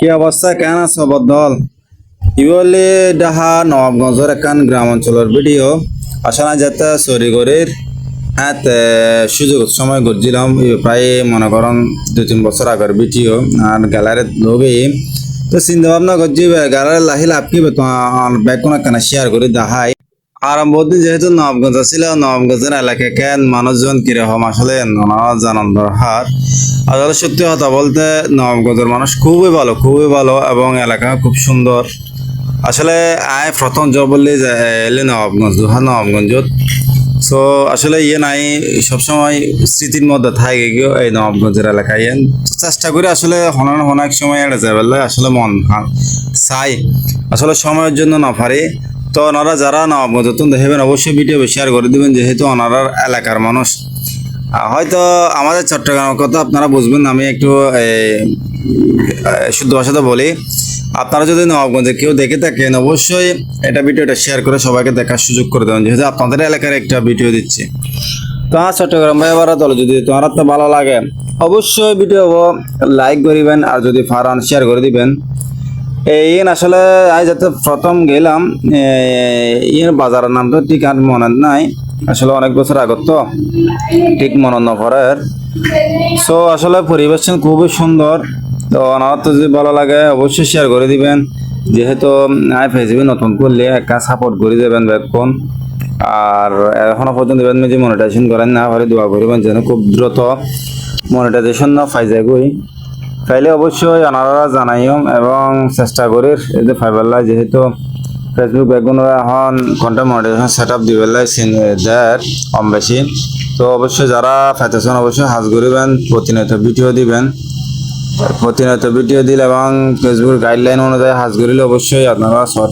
কি অবস্থা কেন আছো বদল ইবলি ডাহা নবাবগঞ্জের একখান গ্রাম অঞ্চলের ভিডিও আসলে যাতে সরিগরের হ্যাঁ সুযোগ সময় করছিলাম প্রায় মনে করেন 2-3 বছর আগের ভিডিও আর গ্যালারির লোভে তো চিন্তা ভাবনা করছি গ্যালারি লাহি লাভ কি ব্যাগ কোনো কেন শেয়ার করে দেখাই আরম্ভ দিন যেহেতু নবাবগঞ্জ ছিল নবাবগঞ্জের এলাকা কেন মানুষজন কিরকম আসলে জানানোর হার আসলে সত্যি কথা বলতে নবাবগঞ্জের মানুষ খুবই ভালো এবং এলাকা খুব সুন্দর আসলে আয় প্রথম জব বললে এলে নবাবগঞ্জ দুহা নবাবগঞ্জত সো আসলে ইয়ে নাই সবসময় স্মৃতির মধ্যে থাকে গিয়ে এই নবাবগঞ্জের এলাকায় চেষ্টা করে আসলে অনেক সময় এটা যাবে আসলে মন চাই আসলে সময়ের জন্য না পারি তো ওনারা যারা নবাবগঞ্জ দেখবেন অবশ্যই ভিডিও শেয়ার করে দিবেন যেহেতু ওনারা এলাকার মানুষ হয়তো আমাদের চট্টগ্রামের কথা আপনারা বুঝবেন আমি একটু শুদ্ধ ভাষাতে বলি আপনারা যদি নবাবগঞ্জে কেউ দেখে থাকেন অবশ্যই এটা ভিডিওটা শেয়ার করে সবাইকে দেখার সুযোগ করে দেবেন যেহেতু আপনাদের এলাকার একটা ভিডিও দিচ্ছি তো চট্টগ্রাম ভাই এবার তাহলে যদি তোমার তো ভালো লাগে অবশ্যই ভিডিও লাইক করিবেন আর যদি ফারান শেয়ার করে দিবেন এই আসলে আজ যাতে প্রথম গেলাম ইয়ের বাজারের নাম তো ঠিক আর মনে নাই আসলে অনেক বছর আগত তো ঠিক মনে না পড়ে সো আসলে পরিবেশন খুবই সুন্দর তো আমার তো যদি ভালো লাগে অবশ্যই শেয়ার করে দিবেন যেহেতু আই ফেসবুক নতুন করলে একটা সাপোর্ট করে দেবেন ব্যাকফোন আর এখনো পর্যন্ত দেবেন যে মনিটাইজেশন করেন না হলে দোয়া করবেন যেন খুব দ্রুত মনিটাইজেশন না পাই যায় গই তাইলে অবশ্যই ওনারা জানাইম এবং চেষ্টা করি এই যে ফাইবারলা যেহেতু ফেসবুক ব্যাকগ্রাউন্ড এখন কন্টেন্ট মনিটাইজেশন সেট আপ দিবেলাই দেয় কম বেশি তো অবশ্যই যারা ফাইতেছেন অবশ্যই হাজ করিবেন প্রতিনিয়ত ভিডিও দিবেন প্রতিনিয়ত ভিডিও দিলে এবং ফেসবুক গাইডলাইন অনুযায়ী হাজ করিলে অবশ্যই আপনারা সঠিক